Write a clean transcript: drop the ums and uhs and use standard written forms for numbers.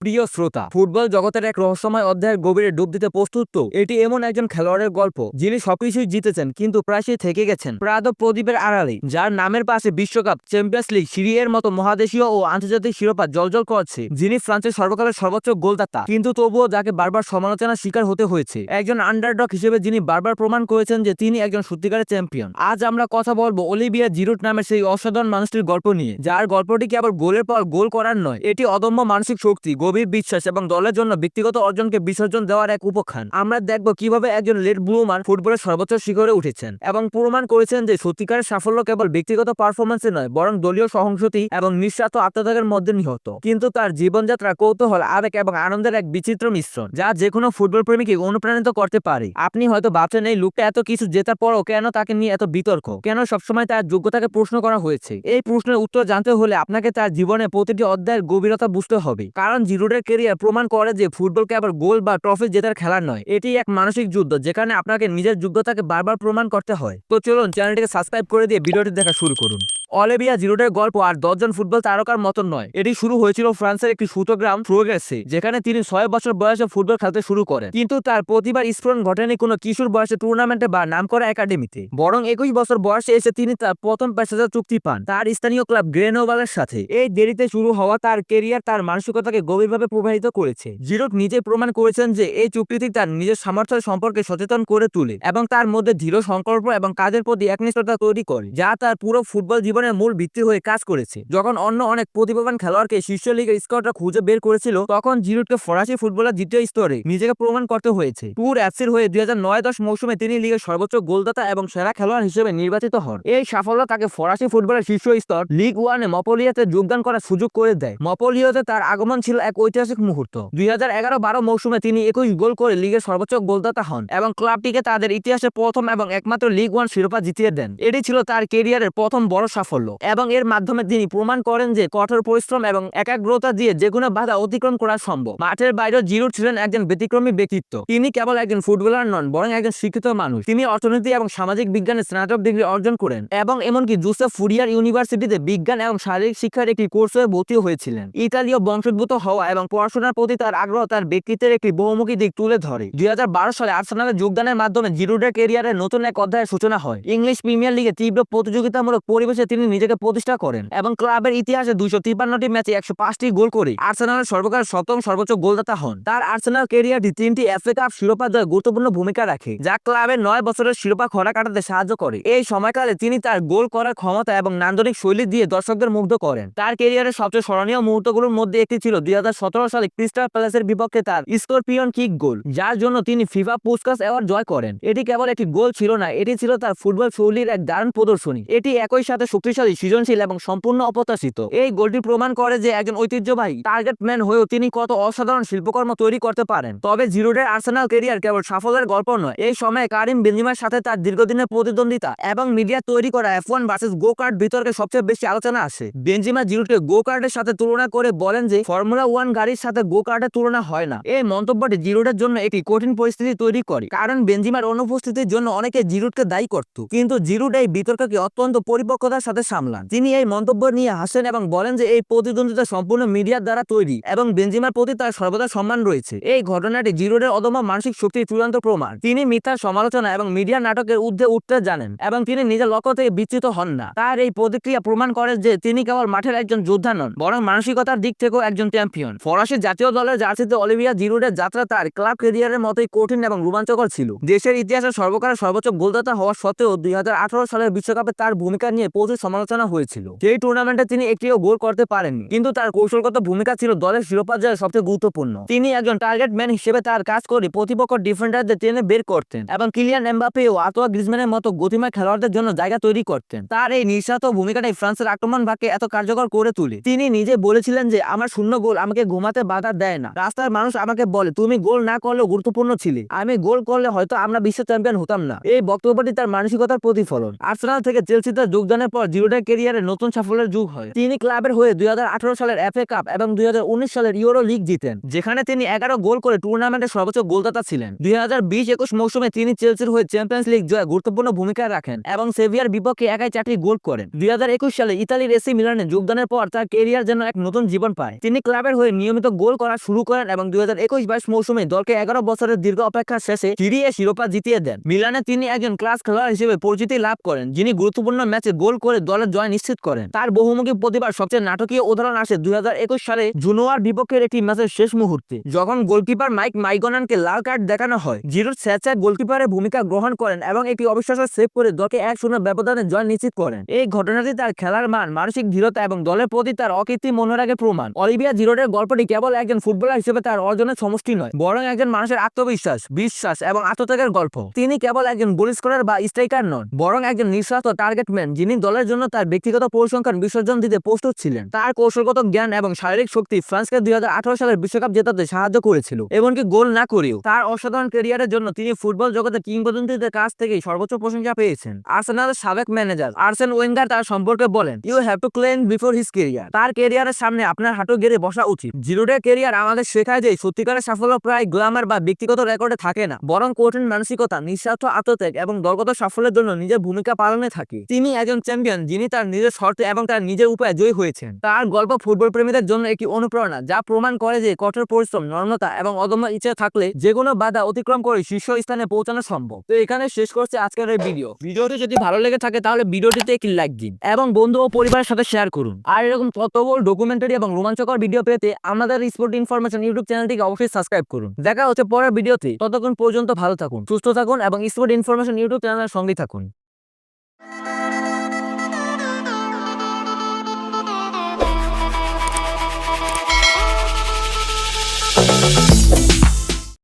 প্রিয় শ্রোতা, ফুটবল জগতের এক রহস্যময় অধ্যায়ের গভীরে ডুব দিতে প্রস্তুত তো? এটি এমন একজন খেলোয়াড়ের গল্প যিনি সবকিছুই জিতেছেন কিন্তু প্রায়শই থেকে গেছেন প্রাদব প্রদীপের আড়ালে, যার নামের পাশে বিশ্বকাপ, চ্যাম্পিয়ন্স লিগ, সিরি এর মতো মহাদেশীয় ও আন্তর্জাতিক শিরোপা জলজল করছে, যিনি ফ্রান্সের সর্বকালের সর্বোচ্চ গোলদাতা, কিন্তু তবুও যাকে বারবার সমালোচনার শিকার হতে হয়েছে, একজন আন্ডারডগ হিসেবে যিনি বারবার প্রমাণ করেছেন যে তিনি একজন সত্যিকারের চ্যাম্পিয়ন। আজ আমরা কথা বলবো অলিভিয়া জিরুট নামের সেই অসাধারণ মানুষটির গল্প নিয়ে, যার গল্পটি কেবল গোলের পর গোল করার নয়, এটি অদম্য মানসিক শক্তি, গভীর বিশ্বাস এবং দলের জন্য ব্যক্তিগত অর্জনকে বিসর্জন দেওয়ার এক উপখ্যান। আমরা দেখব কিভাবে একজন লেট ব্লুমার ফুটবলের সর্বোচ্চ শিখরে উঠেছেন এবং প্রমাণ করেছেন যে সত্যিকারের সাফল্য কেবল ব্যক্তিগত পারফরম্যান্সে নয়, বরং দলীয় সহংসতি এবং নিঃস্বার্থ আত্মত্যাগের মধ্যে নিহত। কিন্তু তার জীবনযাত্রা, কৌতূহল, আবেগ এবং আনন্দের এক বিচিত্র মিশ্রণ, যা যেকোনো ফুটবল প্রেমীকে অনুপ্রাণিত করতে পারে। আপনি হয়তো ভাবছেন এই লোকটা এত কিছু জেতার পরও কেন তাকে নিয়ে এত বিতর্ক, কেন সবসময় তার যোগ্যতাকে প্রশ্ন করা হয়েছে? এই প্রশ্নের উত্তর জানতে হলে আপনাকে তার জীবনের প্রতিটি অধ্যায়ের গভীরতা বুঝতে হবে, কারণ জিরুটের ক্যারিয়ার প্রমাণ করে যে ফুটবল কেবল গোল বা ট্রফি জেতার খেলা নয়, এটি এক মানসিক যুদ্ধ যেখানে আপনাকে নিজের যোগ্যতাকে বারবার প্রমাণ করতে হয়। তো চলুন চ্যানেলটিকে সাবস্ক্রাইব করে দিয়ে ভিডিওটি দেখা শুরু করুন। অলিভিয়া জিরুটের গল্প আর 10 জন ফুটবল তারকার মতন নয়। এটি শুরু হয়েছিল ফ্রান্সের একটি ছোট গ্রাম ফ্রোগেসে, যেখানে তিনি 6 বছর বয়সে ফুটবল খেলতে শুরু করেন। কিন্তু তার প্রতিবার স্ফোরণ ঘটেনি কোনো কিশোর বয়সে টুর্নামেন্টে বা নামকরা একাডেমিতে, বরং 21 বছর বয়সে এসে তিনি তার প্রথম পেশাদার চুক্তি পান তার স্থানীয় ক্লাব গ্রেনোবলের সাথে। এই দেরিতে শুরু হওয়া তার কেরিয়ার তার মানসিকতাকে গভীরভাবে প্রভাবিত করেছে। জিরুট নিজে প্রমাণ করেছেন যে এই চুক্তিটি তার নিজের সামর্থ্য সম্পর্কে সচেতন করে তোলে এবং তার মধ্যে দৃঢ় সংকল্প এবং কাজের প্রতি একনিষ্ঠতা তৈরি করে, যা তার পুরো ফুটবল জীবনের মূল ভিত্তি হয়ে কাজ করেছে। যখন অন্য অনেক প্রতিভাবান খেলোয়াড়কে শীর্ষ লিগের স্কোয়াডরা খুঁজে বের করেছিল, তখন জিরুটকে ফরাসি ফুটবলের দ্বিতীয় স্তরে নিজেকে প্রমাণ করতে হয়েছে। ট্যুর এফসির হয়ে 2009-10 মৌসুমে তিনি লিগের সর্বোচ্চ গোলদাতা এবং সেরা খেলোয়াড় হিসেবে নির্বাচিত হন। এই সাফল্য তাকে ফরাসি ফুটবলের শীর্ষ স্তর লিগ ওয়ানে মপলিয়াতে যোগদান করার সুযোগ করে দেয়। মপলিয়াতে তার আগমন ছিল এক ঐতিহাসিক মুহূর্ত। 2011-12 মৌসুমে তিনি 21 গোল করে লিগের সর্বোচ্চ গোলদাতা হন এবং ক্লাবটিকে তাদের ইতিহাসে প্রথম এবং একমাত্র লিগ ওয়ান শিরোপা জিতিয়ে দেন। এটি ছিল তার কেরিয়ারের প্রথম বড় সাফল্য এবং এর মাধ্যমে তিনি প্রমাণ করেন যে কঠোর পরিশ্রম এবং একাগ্রতা দিয়ে যেকোনো বাধা অতিক্রম করা সম্ভব। মাঠের বাইরেও জিরুট ছিলেন একজন ব্যতিক্রমী ব্যক্তিত্ব। তিনি কেবল একজন ফুটবলার নন, বরং একজন শিক্ষিত মানুষ। তিনি অর্থনীতি এবং সামাজিক বিজ্ঞানে স্নাতক ডিগ্রি অর্জন করেন এবং এমনকি জোসেফ ফুরিয়ার ইউনিভার্সিটিতে বিজ্ঞান এবং শারীরিক শিক্ষার একটি কোর্সে ভর্তি হয়েছিলেন। ইতালীয় বংশোদ্ভূত হওয়া এবং পড়াশোনার প্রতি তার আগ্রহ তার ব্যক্তিত্বের একটি বহুমুখী দিক তুলে ধরে। 2012 সালে আর্সেনালে যোগদানের মাধ্যমে জিরুটের ক্যারিয়ারের নতুন এক অধ্যায়ের সূচনা হয়। ইংলিশ প্রিমিয়ার লিগে তীব্র প্রতিযোগিতামূলক পরিবেশে তিনি নিজেকে প্রতিষ্ঠা করেন এবং ক্লাবের ইতিহাসে 253টি ম্যাচে 105টি গোল করে আর্সেনালের সর্বকালের সপ্তম সর্বোচ্চ গোলদাতা হন। তার আর্সেনাল ক্যারিয়ারটি 3টি এফএ কাপ শিরোপা জয়ে গুরুত্বপূর্ণ ভূমিকা রাখে, যা ক্লাবের 9 বছরের শিরোপা খরা কাটাতে সাহায্য করে। এই সময়কালে তিনি তার গোল করার ক্ষমতা এবং নান্দনিক শৈলী দিয়ে দর্শকদের মুগ্ধ করেন। তার ক্যারিয়ারের সবচেয়ে স্মরণীয় মুহূর্তগুলোর মধ্যে একটি ছিল 2017 সালে ক্রিস্টাল প্যালেসের বিপক্ষে তার স্করপিয়ন কিক গোল, যার জন্য তিনি ফিফা পুস্কাস অ্যাওয়ার্ড জয় করেন। এটি কেবল একটি গোল ছিল না, এটি ছিল তার ফুটবল শৈলীর এক দারুণ প্রদর্শনী। এটি একই সাথে শক্তিশালী, সৃজনশীল এবং সম্পূর্ণ অপ্রত্যাশিত। এই গোলটি প্রমাণ করে যে একজন ঐতিহ্যবাহী টার্গেট ম্যান হয়েও তিনি কত অসাধারণ শিল্পকর্ম তৈরি করতে পারেন। তবে জিরুটের আর্সেনাল ক্যারিয়ার কেবল সাফল্যের গল্প নয়। এই সময়ে কারিম বেনজিমার সাথে তার দীর্ঘদিনের প্রতিদ্বন্দ্বিতা এবং মিডিয়া তৈরি করা F1 ভার্সেস গো কার্ট বিতর্কে সবচেয়ে বেশি আলোচনা আসে। বেনজিমা জিরুটকে গো কার্টের সাথে তুলনা করে বলেন যে ফর্মুলা 1 গাড়ির সাথে গো কার্টের তুলনা হয় না। এই মন্তব্যটি জিরুটের জন্য একটি কঠিন পরিস্থিতি তৈরি করে, কারণ বেনজিমার অনুপস্থিতির জন্য অনেকে জিরুটকে দায়ী করত, কিন্তু জিরুট এই বিতর্ককে অত্যন্ত পরিপক্কতার সাথে সামলান। তিনি এই মন্তব্য নিয়ে হাসেন এবং বলেন যে এই প্রতিদ্বন্দ্বিতা সম্পূর্ণ মিডিয়ার দ্বারা তৈরি এবং বেনজিমার প্রতি তার সর্বদা সম্মান রয়েছে। এই ঘটনাটি জিরুটের অদম্য মানসিক শক্তির চূড়ান্ত প্রমাণ। তিনি মিথ্যা সমালোচনা এবং মিডিয়া নাটকের ঊর্ধ্বে উঠতে জানেন এবং তিনি নিজের লক্ষ্য থেকে বিচ্যুত হন না। তার এই প্রতিক্রিয়া প্রমাণ করে যে তিনি কেবল মাঠের একজন যোদ্ধা নন, বরং মানসিকতার দিক থেকেও একজন চ্যাম্পিয়ন। ফরাসি জাতীয় দলের জার্সিতে অলিভিয়া জিরুটের যাত্রা তার ক্লাব ক্যারিয়ারের মতোই কঠিন এবং রোমাঞ্চকর ছিল। দেশের ইতিহাসে সর্বকালের সর্বোচ্চ গোলদাতা হওয়া সত্ত্বেও 2018 সালের বিশ্বকাপে তার ভূমিকা নিয়ে প্রচুর সমালোচনা হয়েছিল। সেই টুর্নামেন্টে তিনি একটিও গোল করতে পারেননি, কিন্তু তার কৌশলগত ভূমিকা ছিল দলের শিরোপা জয়ের সবচেয়ে গুরুত্বপূর্ণ। তিনি একজন টার্গেট ম্যান হিসেবে তার কাজ করে প্রতিপক্ষ ডিফেন্ডারদের টেনে বের করতেন এবং কিলিয়ান এমবাপ্পে ও আঁতোয়া গ্রিজম্যানের মতো গতিময় খেলোয়াড়দের জন্য জায়গা তৈরি করতেন। তার এই নিঃস্বার্থ ভূমিকাটাই ফ্রান্সের আক্রমণ ভাগকে এত কার্যকর করে তোলে। তিনি নিজে বলেছিলেন যে আমার শূন্য গোল আমাকে ঘুমাতে বাধা দেয় না। রাস্তার মানুষ আমাকে বলে তুমি গোল না করলেও গুরুত্বপূর্ণ ছিলে, আমি গোল করলে হয়তো আমরা বিশ্ব চ্যাম্পিয়ন হতাম না। এই বক্তব্যটি তার মানসিকতার প্রতিফলন। আর্সেনাল থেকে চেলসিতে যোগদানের পর জিরোডের ক্যারিয়ারে নতুন সাফল্যের যুগ হয়। তিনি ক্লাবের হয়ে 2018 সালের এফএ কাপ এবং 2019 সালের ইউরো লিগ জিতেন, যেখানে তিনি 11 গোল করে টুর্নামেন্টের সর্বোচ্চ গোলদাতা ছিলেন। 2020-21 মৌসুমে তিনি চেলসির হয়ে চ্যাম্পিয়ন্স লিগ জয়ে গুরুত্বপূর্ণ ভূমিকা রাখেন এবং সেভিয়ার বিপক্ষে একাই 4টি গোল করেন। 2021 সালে ইতালির এসি মিলানে যোগদানের পর তার ক্যারিয়ার যেন এক নতুন জীবন পায়। তিনি ক্লাবের হয়ে নিয়মিত গোল করা শুরু করেন এবং 2021-22 মৌসুমে দলকে 11 বছরের দীর্ঘ অপেক্ষার শেষে সিরি এ শিরোপা জিতিয়ে দেন। মিলানে তিনি একজন ক্লাস খেলোয়াড় হিসেবে পরিচিতি লাভ করেন, যিনি গুরুত্বপূর্ণ ম্যাচে গোল করে দলের জয় নিশ্চিত করেন। তার বহুমুখী প্রতিভার সবচেয়ে নাটকীয় উদাহরণ আসে 2021 সালে জুনোয়ার বিপক্ষের একটি ম্যাচের শেষ মুহূর্তে, যখন গোলকিপার মাইক মাইগনানকে লাল কার্ড দেখানো হয়। জিরুড স্বেচ্ছায় গোলকিপারের ভূমিকা গ্রহণ করেন এবং একটি অবিশ্বাস্য সেভ করে দলকে 1-0 ব্যবধানে জয় নিশ্চিত করেন। এই ঘটনাটি তার খেলার মান, মানসিক দৃঢ়তা এবং দলের প্রতি তার অকৃত্রিম মনোরাগের প্রমাণ। অলিভিয়া জিরুডের গল্পটি কেবল একজন ফুটবলার হিসেবে তার অর্জনের সমষ্টি নয়, বরং একজন মানুষের আত্মবিশ্বাস, বিশ্বাস এবং আত্মত্যাগের গল্প। তিনি কেবল একজন গোল স্কোরার বা স্ট্রাইকার নন, বরং একজন নিঃস্বার্থ টার্গেটম্যান, যিনি দলের জন্য তার ব্যক্তিগত পরিসংখ্যান বিসর্জন দিতে প্রস্তুত ছিলেন। তার কৌশলগত জ্ঞান এবং শারীরিক শক্তি ফ্রান্সকে 2018 সালের বিশ্বকাপ জেতাতে সাহায্য করেছিল, এমনকি গোল না করেও। তার অসাধারণ ক্যারিয়ারের জন্য তিনি ফুটবল জগতে কিংবদন্তিদের কাছ থেকে সর্বোচ্চ প্রশংসা পেয়েছেন। আর্সেনালের সাবেক ম্যানেজার আর্সেন ওয়েঙ্গার তার সম্পর্কে বলেন, you have to clean before his career. তার ক্যারিয়ারের সামনে আপনার হাঁটু গেড়ে বসা উচিত। জিরুডের ক্যারিয়ার আমাদের শেখায় যে সত্যিকারের সাফল্য প্রায় গ্ল্যামার বা ব্যক্তিগত রেকর্ডে থাকে না, বরং কঠিন মানসিকতা, নিঃস্বার্থ আত্মত্যাগ এবং দলগত সাফল্যের জন্য নিজের ভূমিকা পালনে থাকে। তিনি একজন চ্যাম্পিয়ন, যিনি তার নিজের শর্তে এবং তার নিজের উপায়ে জয়ী হয়েছেন। তার গল্প ফুটবল প্রেমীদের জন্য একটি অনুপ্রেরণা, যা প্রমাণ করে যে কঠোর পরিশ্রম, নর্মতা এবং অদম্য ইচ্ছা থাকলে যে কোনো বাধা অতিক্রম করে শীর্ষ স্থানে পৌঁছানো সম্ভব। তো এখানে শেষ করছে আজকের এই ভিডিওটি যদি ভালো লেগে থাকে তাহলে ভিডিওটিতে একটি লাইক দিন এবং বন্ধু ও পরিবারের সাথে শেয়ার করুন। আর এরকম তথ্যবহুল, ডকুমেন্টারি এবং রোমাঞ্চকর ভিডিও পেতে আমাদের স্পোর্ট ইনফরমেশন ইউটিউব চ্যানেলটিকে অবশ্যই সাবস্ক্রাইব করুন। দেখা হচ্ছে পরের ভিডিওতে। ততক্ষণ পর্যন্ত ভালো থাকুন, সুস্থ থাকুন এবং স্পোর্ট ইনফরমেশন ইউটিউব চ্যানেলের সঙ্গেই থাকুন।